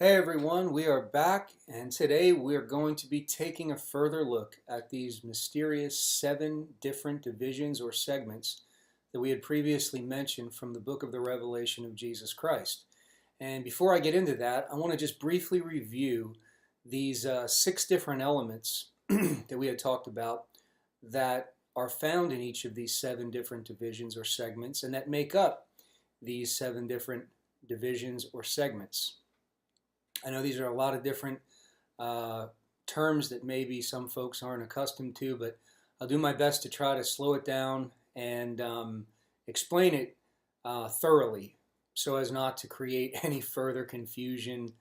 Hey everyone, we are back, and today we're going to be taking a further look at these mysterious 7 different divisions or segments that we had previously mentioned from the book of the Revelation of Jesus Christ. And before I get into that, I want to just briefly review these 6 different elements that we had talked about that are found in each of these 7 different divisions or segments and that make up these 7 different divisions or segments. I know these are a lot of different terms that maybe some folks aren't accustomed to, but I'll do my best to try to slow it down and explain it thoroughly so as not to create any further confusion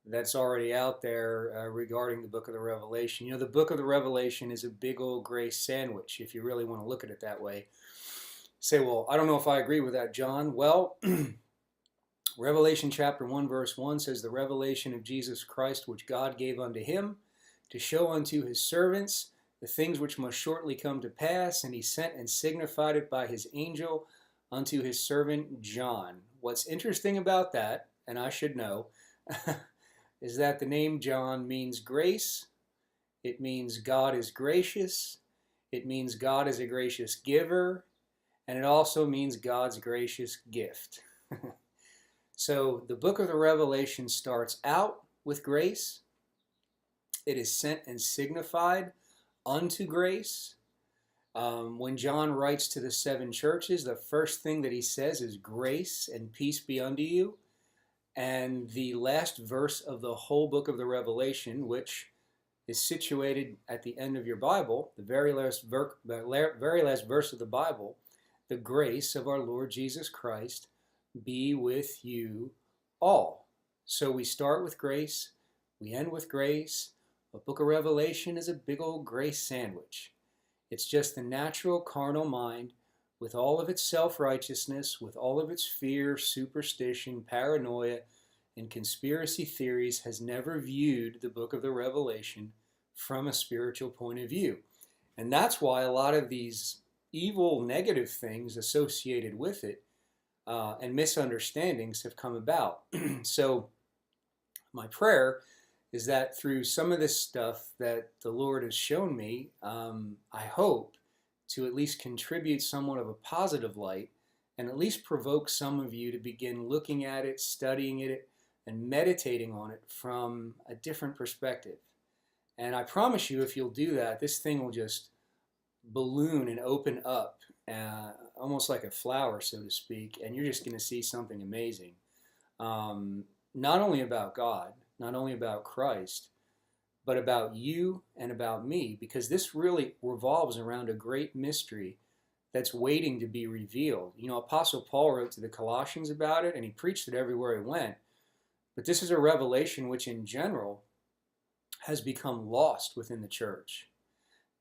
that's already out there regarding the book of the Revelation. You know, the book of the Revelation is a big old gray sandwich, if you really want to look at it that way. Say, well, I don't know if I agree with that, John. Well, Revelation chapter 1 verse 1 says, the revelation of Jesus Christ which God gave unto him to show unto his servants the things which must shortly come to pass, and he sent and signified it by his angel unto his servant John. What's interesting about that, and I should know, is that the name John means grace. It means God is gracious. It means God is a gracious giver. And it also means God's gracious gift. So the book of the Revelation starts out with grace. It is sent and signified unto grace. When John writes to the 7 churches, the first thing that he says is grace and peace be unto you. And the last verse of the whole book of the Revelation, which is situated at the end of your Bible, the very last verse of the Bible, the grace of our Lord Jesus Christ be with you all. So we start with grace, we end with grace. The book of Revelation is a big old grace sandwich. It's just the natural carnal mind with all of its self-righteousness, with all of its fear, superstition, paranoia, and conspiracy theories has never viewed the book of the Revelation from a spiritual point of view. And that's why a lot of these evil, negative things associated with it and misunderstandings have come about. So my prayer is that through some of this stuff that the Lord has shown me, I hope to at least contribute somewhat of a positive light and at least provoke some of you to begin looking at it, studying it, and meditating on it from a different perspective. And I promise you, if you'll do that, this thing will just balloon and open up almost like a flower, so to speak, and you're just going to see something amazing. Not only about God, not only about Christ, but about you and about me, because this really revolves around a great mystery that's waiting to be revealed. You know, Apostle Paul wrote to the Colossians about it, and he preached it everywhere he went. But this is a revelation which in general has become lost within the church.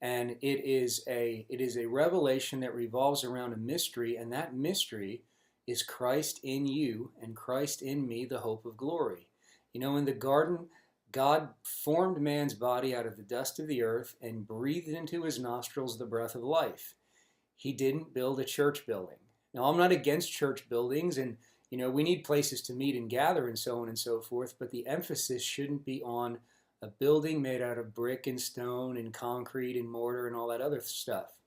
And it is a revelation that revolves around a mystery, and that mystery is Christ in you and Christ in me, the hope of glory. You know, in the garden, God formed man's body out of the dust of the earth and breathed into his nostrils the breath of life. He didn't build a church building. Now, I'm not against church buildings, and you know, we need places to meet and gather and so on and so forth, but the emphasis shouldn't be on a building made out of brick and stone and concrete and mortar and all that other stuff.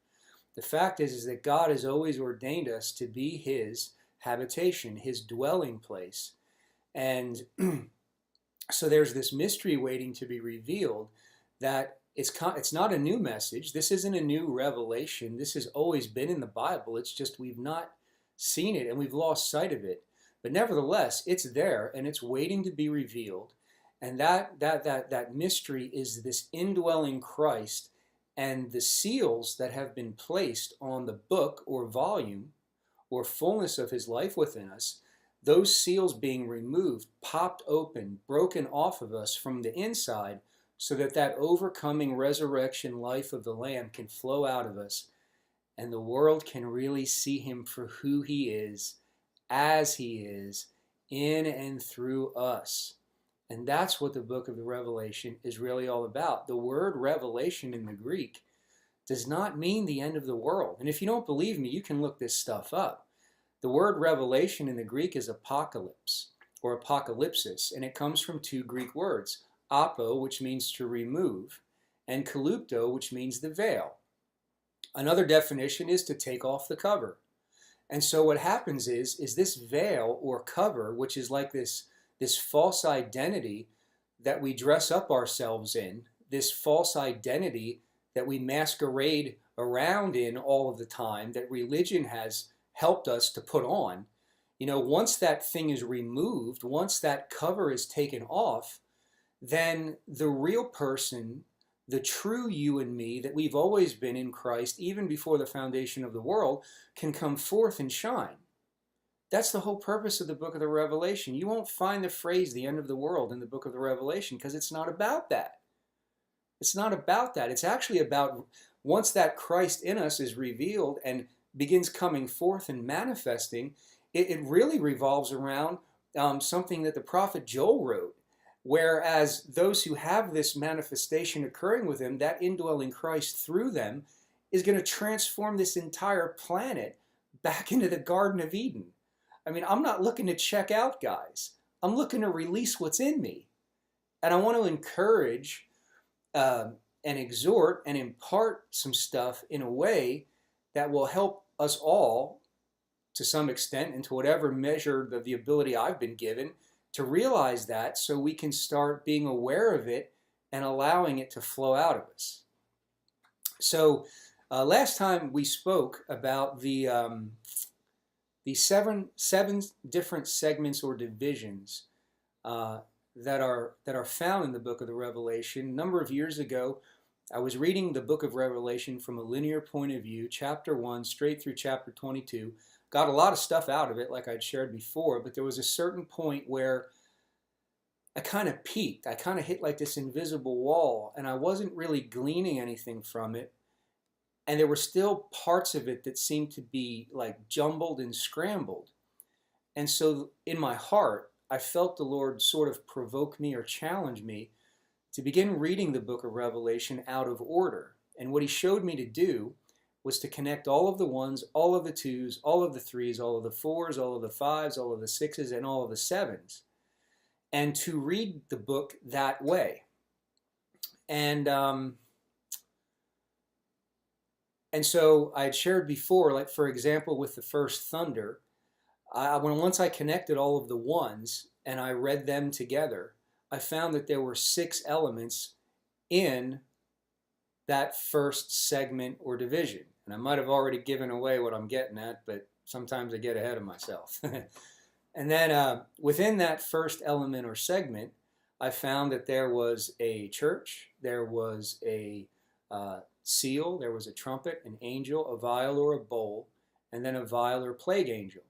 The fact is that God has always ordained us to be his habitation, his dwelling place. And so there's this mystery waiting to be revealed that it's not a new message. This isn't a new revelation. This has always been in the Bible. It's just we've not seen it and we've lost sight of it. But nevertheless, it's there and it's waiting to be revealed. And that mystery is this indwelling Christ and the seals that have been placed on the book or volume or fullness of his life within us, those seals being removed, popped open, broken off of us from the inside so that overcoming resurrection life of the Lamb can flow out of us and the world can really see him for who he is, as he is, in and through us. And that's what the book of the Revelation is really all about. The word revelation in the Greek does not mean the end of the world. And if you don't believe me, you can look this stuff up. The word revelation in the Greek is apocalypse. or apocalypsis, and it comes from two Greek words, apo, which means to remove, and kalupto, which means the veil. Another definition is to take off the cover. And so what happens is this veil or cover, which is like this false identity that we dress up ourselves in, this false identity that we masquerade around in all of the time, that religion has helped us to put on. Once that thing is removed, once that cover is taken off, then the real person, the true you and me that we've always been in Christ, even before the foundation of the world, can come forth and shine. That's the whole purpose of the book of the Revelation. You won't find the phrase the end of the world in the book of the Revelation because it's not about that. It's not about that. It's actually about once that Christ in us is revealed and begins coming forth and manifesting, it really revolves around something that the prophet Joel wrote. Whereas those who have this manifestation occurring with him, that indwelling Christ through them, is going to transform this entire planet back into the Garden of Eden. I mean, I'm not looking to check out, guys. I'm looking to release what's in me. And I want to encourage and exhort and impart some stuff in a way that will help us all, to some extent, and to whatever measure of the ability I've been given, to realize that so we can start being aware of it and allowing it to flow out of us. So last time we spoke about the seven different segments or divisions that are found in the book of the Revelation. A number of years ago, I was reading the book of Revelation from a linear point of view, chapter 1 straight through chapter 22. Got a lot of stuff out of it, like I'd shared before, but there was a certain point where I kind of peaked. I kind of hit like this invisible wall, and I wasn't really gleaning anything from it. And there were still parts of it that seemed to be like jumbled and scrambled. And so in my heart, I felt the Lord sort of provoke me or challenge me to begin reading the book of Revelation out of order. And what he showed me to do was to connect all of the ones, all of the twos, all of the threes, all of the fours, all of the fives, all of the sixes, and all of the sevens, and to read the book that way. And so I had shared before, like for example, with the first thunder, once I connected all of the ones and I read them together, I found that there were 6 elements in that first segment or division. And I might have already given away what I'm getting at, but sometimes I get ahead of myself. And then within that first element or segment, I found that there was a church, there was a seal, there was a trumpet, an angel, a vial or a bowl, and then a vial or plague angel.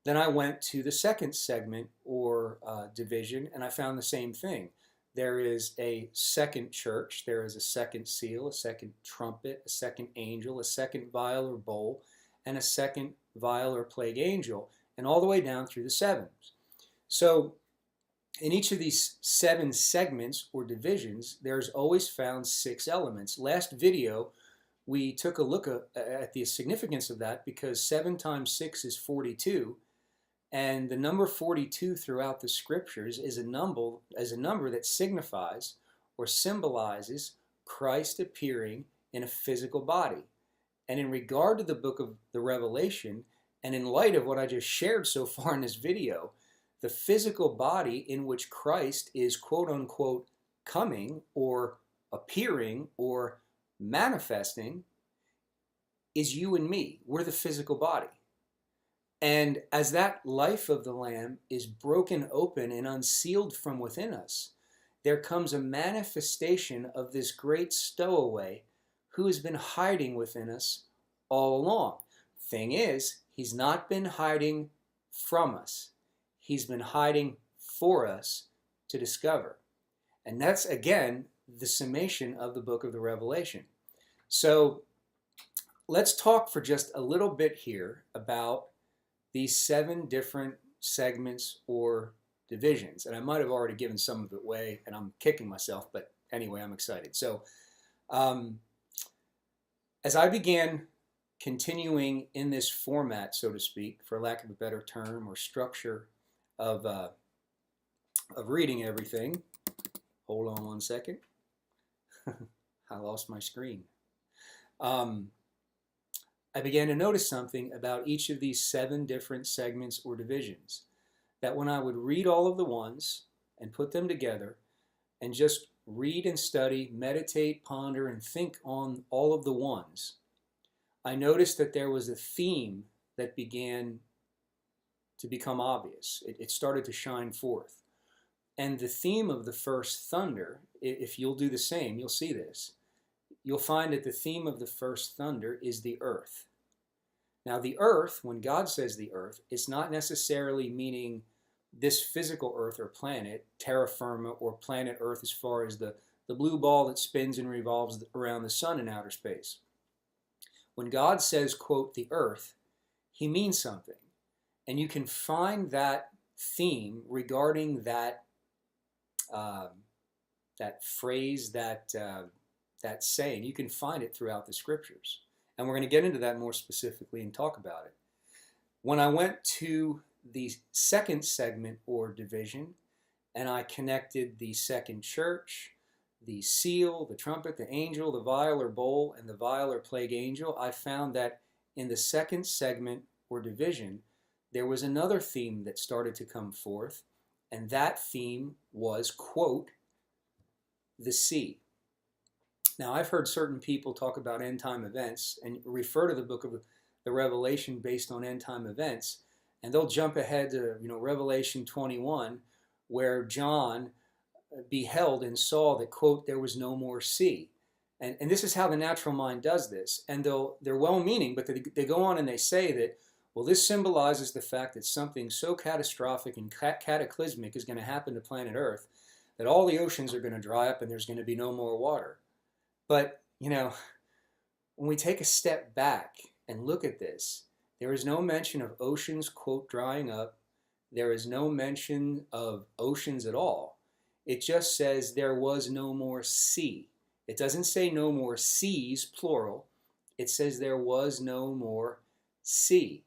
Then I went to the second segment or division, and I found the same thing. There is a second church, there is a second seal, a second trumpet, a second angel, a second vial or bowl, and a second vial or plague angel, and all the way down through the sevens. So in each of these 7 segments or divisions, there's always found 6 elements. Last video, we took a look at the significance of that because 7 times 6 is 42. And the number 42 throughout the scriptures is a number that signifies or symbolizes Christ appearing in a physical body. And in regard to the book of the Revelation, and in light of what I just shared so far in this video, the physical body in which Christ is quote unquote coming or appearing or manifesting is you and me. We're the physical body. And as that life of the Lamb is broken open and unsealed from within us, there comes a manifestation of this great stowaway who has been hiding within us all along. Thing is, he's not been hiding from us. He's been hiding for us to discover. And that's, again, the summation of the book of the Revelation. So let's talk for just a little bit here about these 7 different segments or divisions. And I might have already given some of it away, and I'm kicking myself, but anyway, I'm excited. So as I began continuing in this format, so to speak, for lack of a better term, or structure of of reading everything, hold on one second. I lost my screen. I began to notice something about each of these 7 different segments or divisions. That when I would read all of the ones and put them together and just read and study, meditate, ponder, and think on all of the ones, I noticed that there was a theme that began to become obvious. It started to shine forth. And the theme of the first thunder, if you'll do the same, you'll see this. You'll find that the theme of the first thunder is the earth. Now, the earth, when God says the earth, it's not necessarily meaning this physical earth or planet, terra firma, or planet earth as far as the blue ball that spins and revolves around the sun in outer space. When God says, quote, the earth, he means something. And you can find that theme regarding that that phrase, that saying. You can find it throughout the scriptures. And we're going to get into that more specifically and talk about it. When I went to the second segment or division, and I connected the second church, the seal, the trumpet, the angel, the vial or bowl, and the vial or plague angel, I found that in the second segment or division, there was another theme that started to come forth, and that theme was, quote, the sea. Now, I've heard certain people talk about end-time events and refer to the book of the Revelation based on end-time events, and they'll jump ahead to Revelation 21, where John beheld and saw that, quote, there was no more sea. And this is how the natural mind does this. And they're well-meaning, but they go on and they say that, well, this symbolizes the fact that something so catastrophic and cataclysmic is going to happen to planet Earth that all the oceans are going to dry up and there's going to be no more water. But, when we take a step back and look at this, there is no mention of oceans, quote, drying up. There is no mention of oceans at all. It just says there was no more sea. It doesn't say no more seas, plural. It says there was no more sea.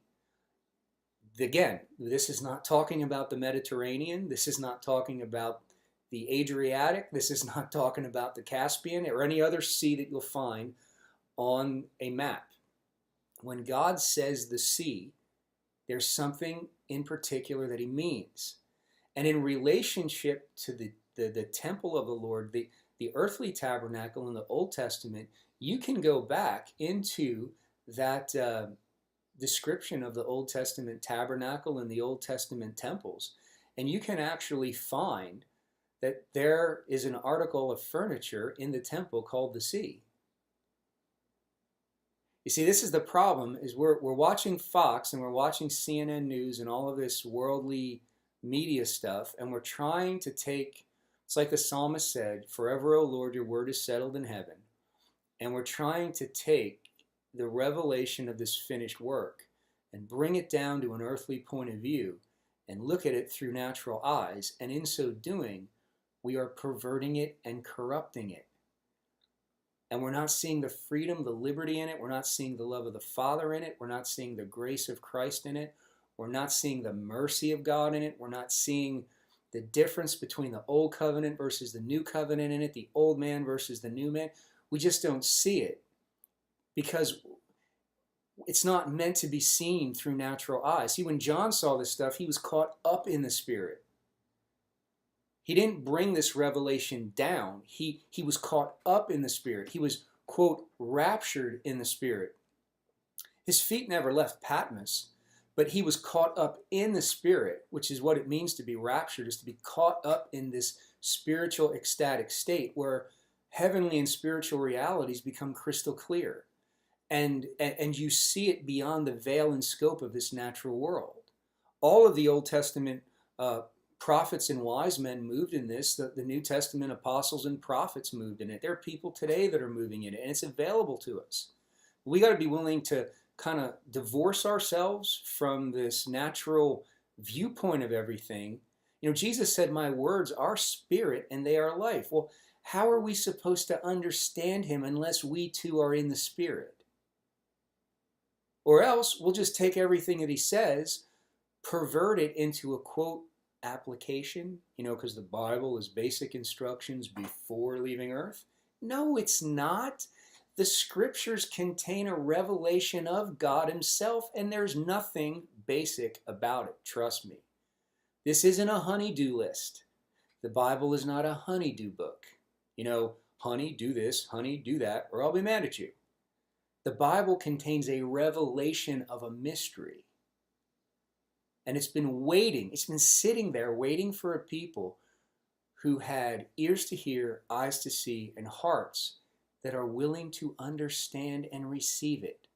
Again, this is not talking about the Mediterranean. This is not talking about the Adriatic. This is not talking about the Caspian or any other sea that you'll find on a map. When God says the sea, there's something in particular that he means. And in relationship to the temple of the Lord, the earthly tabernacle in the Old Testament, you can go back into that description of the Old Testament tabernacle and the Old Testament temples, and you can actually find that there is an article of furniture in the temple called the sea. You see, this is the problem, is we're watching Fox and we're watching CNN News and all of this worldly media stuff, and we're trying to take, it's like the psalmist said, forever, O Lord, your word is settled in heaven. And we're trying to take the revelation of this finished work and bring it down to an earthly point of view and look at it through natural eyes. And in so doing, we are perverting it and corrupting it. And we're not seeing the freedom, the liberty in it. We're not seeing the love of the Father in it. We're not seeing the grace of Christ in it. We're not seeing the mercy of God in it. We're not seeing the difference between the old covenant versus the new covenant in it, the old man versus the new man. We just don't see it because it's not meant to be seen through natural eyes. See, when John saw this stuff, he was caught up in the Spirit. He didn't bring this revelation down. He was caught up in the Spirit. He was, quote, raptured in the Spirit. His feet never left Patmos, but he was caught up in the Spirit, which is what it means to be raptured, is to be caught up in this spiritual ecstatic state where heavenly and spiritual realities become crystal clear. And you see it beyond the veil and scope of this natural world. All of the Old Testament prophets and wise men moved in this. The New Testament apostles and prophets moved in it. There are people today that are moving in it, and it's available to us. We got to be willing to kind of divorce ourselves from this natural viewpoint of everything. Jesus said, my words are spirit and they are life. Well, how are we supposed to understand him unless we too are in the Spirit? Or else we'll just take everything that he says, pervert it into a, quote, application, because the Bible is basic instructions before leaving earth. No, it's not. The scriptures contain a revelation of God himself, and there's nothing basic about it. Trust me. This isn't a honey-do list. The Bible is not a honey-do book. Honey, do this, honey, do that, or I'll be mad at you. The Bible contains a revelation of a mystery. And it's been sitting there waiting for a people who had ears to hear, eyes to see, and hearts that are willing to understand and receive it,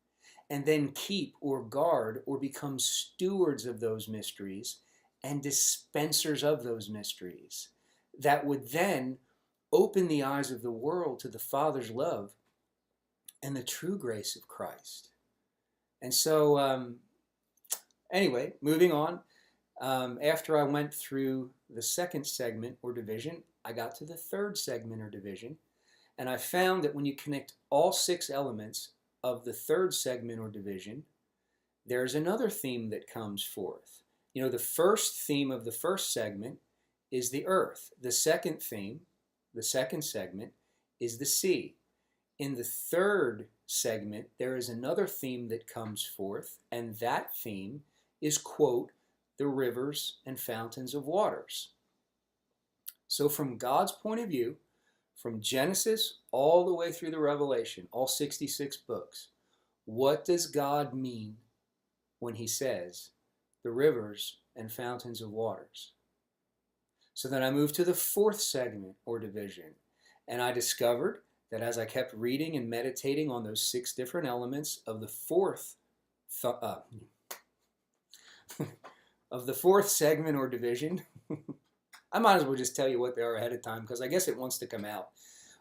and then keep or guard or become stewards of those mysteries and dispensers of those mysteries that would then open the eyes of the world to the Father's love and the true grace of Christ. And so, anyway, moving on. After I went through the second segment or division, I got to the third segment or division, and I found that when you connect all 6 elements of the third segment or division, there's another theme that comes forth. The first theme of the first segment is the earth. The second theme, the second segment, is the sea. In the third segment, there is another theme that comes forth, and that theme is, quote, the rivers and fountains of waters. So from God's point of view, from Genesis all the way through the Revelation, all 66 books, what does God mean when he says the rivers and fountains of waters? So then I moved to the fourth segment or division, and I discovered that as I kept reading and meditating on those 6 different elements of the fourth segment or division, I might as well just tell you what they are ahead of time because I guess it wants to come out.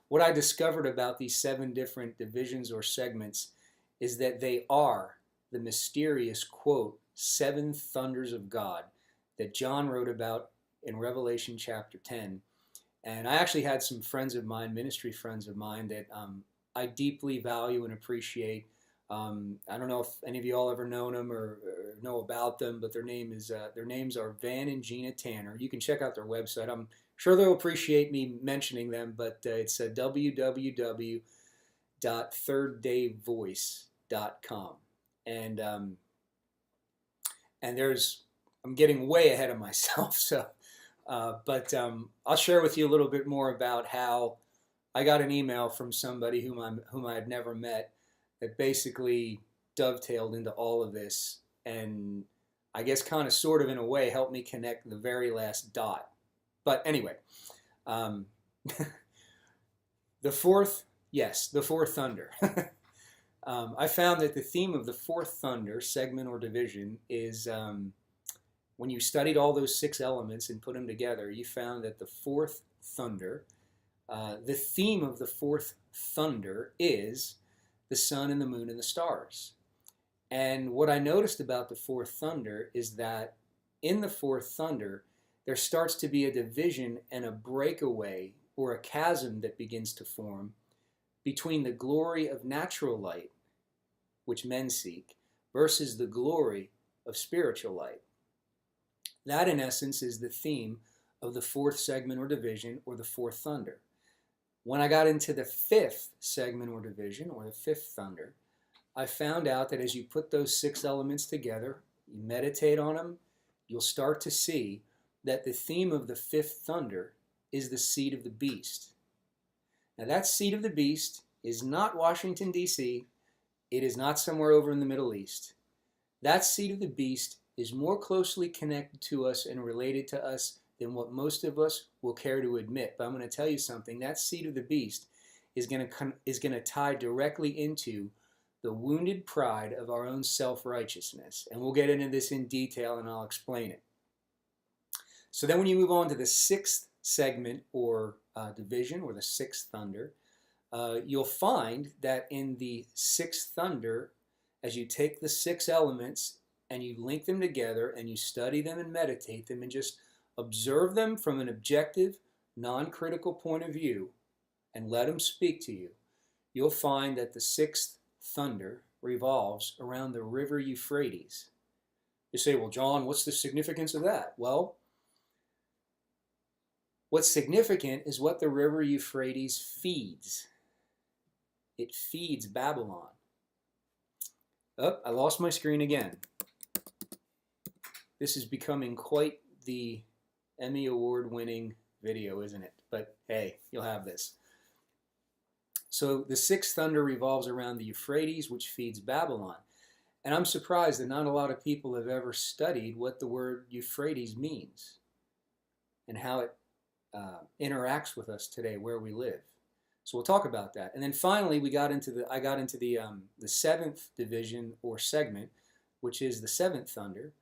What I discovered about these 7 different divisions or segments is that they are the mysterious, quote, 7 thunders of God that John wrote about in Revelation chapter 10. And I actually had some friends of mine, ministry friends of mine, that I deeply value and appreciate. I don't know if any of you all ever known them or know about them, but their names are Van and Gina Tanner. You can check out their website. I'm sure they'll appreciate me mentioning them, but it's www.thirddayvoice.com. And I'm getting way ahead of myself, so. But I'll share with you a little bit more about how I got an email from somebody whom I had never met that basically dovetailed into all of this, and I guess kind of sort of in a way helped me connect the very last dot. But anyway, the fourth thunder. I found that the theme of the fourth thunder segment or division is when you studied all those 6 elements and put them together, you found that the fourth thunder, the theme of the fourth thunder is the sun and the moon and the stars. And what I noticed about the fourth thunder is that in the fourth thunder, there starts to be a division and a breakaway or a chasm that begins to form between the glory of natural light, which men seek, versus the glory of spiritual light. That, in essence, is the theme of the fourth segment or division, or the fourth thunder. When I got into the fifth segment or division, or the fifth thunder, I found out that as you put those 6 elements together, you meditate on them, you'll start to see that the theme of the fifth thunder is the seed of the beast. Now, that seed of the beast is not Washington, D.C. It is not somewhere over in the Middle East. That seed of the beast is more closely connected to us and related to us than what most of us will care to admit. But I'm going to tell you something. That seed of the beast is going to tie directly into the wounded pride of our own self-righteousness. And we'll get into this in detail, and I'll explain it. So then when you move on to the 6th segment or division, or the 6th thunder, you'll find that in the 6th thunder, as you take the 6 elements and you link them together and you study them and meditate them and just observe them from an objective, non-critical point of view and let them speak to you, you'll find that the 6th thunder revolves around the river Euphrates. You say, well, John, what's the significance of that? Well, What's significant is what the river Euphrates feeds. It feeds Babylon. Oh, I lost my screen again. This is becoming quite the Emmy Award-winning video, isn't it? But hey, you'll have this. So the sixth thunder revolves around the Euphrates, which feeds Babylon. And I'm surprised that not a lot of people have ever studied what the word Euphrates means and how it interacts with us today, where we live. So we'll talk about that. And then finally, I got into the seventh division or segment, which is the seventh thunder.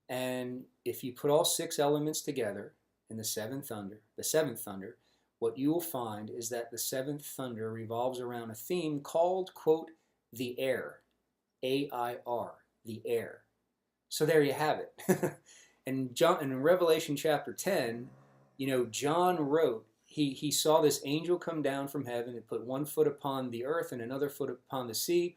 And if you put all six elements together in the seventh thunder, what you will find is that the seventh thunder revolves around a theme called, quote, the air, A-I-R, the air. So there you have it. And in Revelation chapter 10, John wrote, he saw this angel come down from heaven and put one foot upon the earth and another foot upon the sea.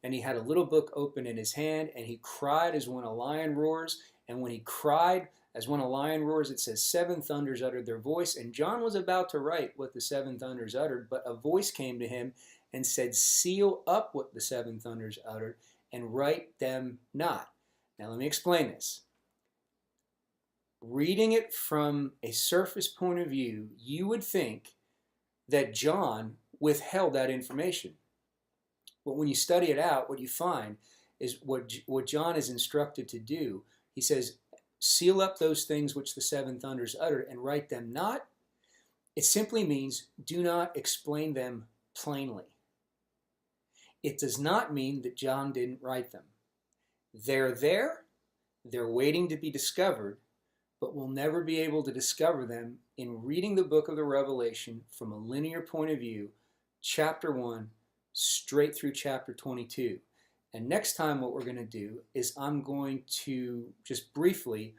And he had a little book open in his hand, and he cried as when a lion roars. And when he cried as when a lion roars, it says 7 thunders uttered their voice. And John was about to write what the 7 thunders uttered, but a voice came to him and said, seal up what the 7 thunders uttered and write them not. Now let me explain this. Reading it from a surface point of view, you would think that John withheld that information. But when you study it out, what you find is what John is instructed to do. He says, seal up those things which the 7 thunders uttered and write them not. It simply means do not explain them plainly. It does not mean that John didn't write them. They're there, they're waiting to be discovered, but we'll never be able to discover them in reading the book of the Revelation from a linear point of view, chapter 1, straight through chapter 22. And next time what we're going to do is I'm going to just briefly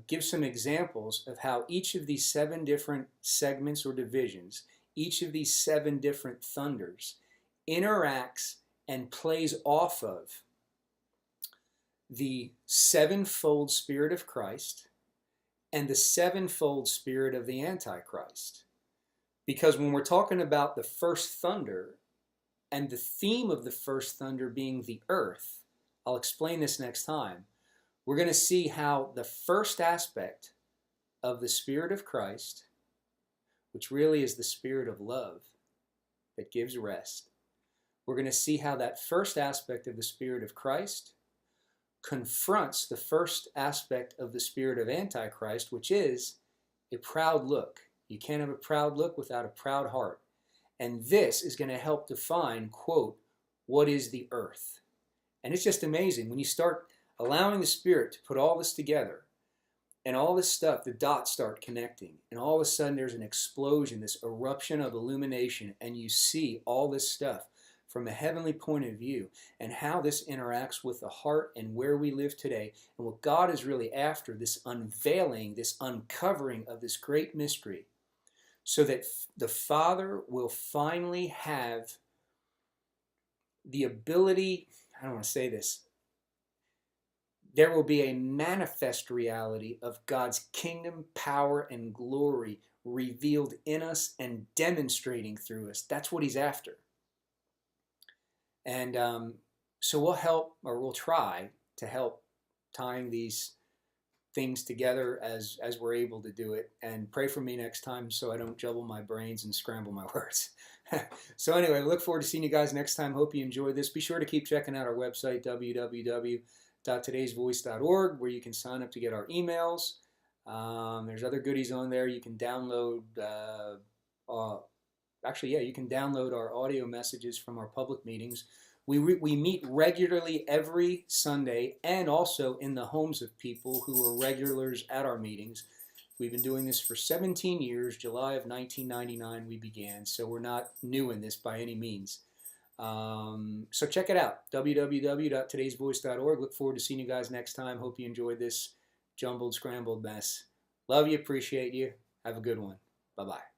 give some examples of how each of these 7 different segments or divisions, each of these 7 different thunders, interacts and plays off of the 7-fold Spirit of Christ and the 7-fold Spirit of the Antichrist. Because when we're talking about the first thunder and the theme of the first thunder being the earth, I'll explain this next time, we're going to see how the first aspect of the Spirit of Christ, which really is the Spirit of love that gives rest, we're going to see how that first aspect of the Spirit of Christ confronts the first aspect of the spirit of Antichrist, which is a proud look. You can't have a proud look without a proud heart. And this is going to help define, quote, what is the earth? And it's just amazing. When you start allowing the Spirit to put all this together, and all this stuff, the dots start connecting, and all of a sudden there's an explosion, this eruption of illumination, and you see all this stuff from a heavenly point of view, and how this interacts with the heart and where we live today, and what God is really after, this unveiling, this uncovering of this great mystery, so that the Father will finally have the ability, I don't want to say this, there will be a manifest reality of God's kingdom, power, and glory revealed in us and demonstrating through us. That's what He's after. And so we'll help, or we'll try to help tying these things together as we're able to do it. And pray for me next time so I don't jumble my brains and scramble my words. So anyway, I look forward to seeing you guys next time. Hope you enjoyed this. Be sure to keep checking out our website, www.todaysvoice.org, where you can sign up to get our emails. There's other goodies on there. You can download, you can download our audio messages from our public meetings. We meet regularly every Sunday, and also in the homes of people who are regulars at our meetings. We've been doing this for 17 years. July of 1999 we began, so we're not new in this by any means. So check it out, www.todaysvoice.org. Look forward to seeing you guys next time. Hope you enjoyed this jumbled, scrambled mess. Love you, appreciate you. Have a good one. Bye-bye.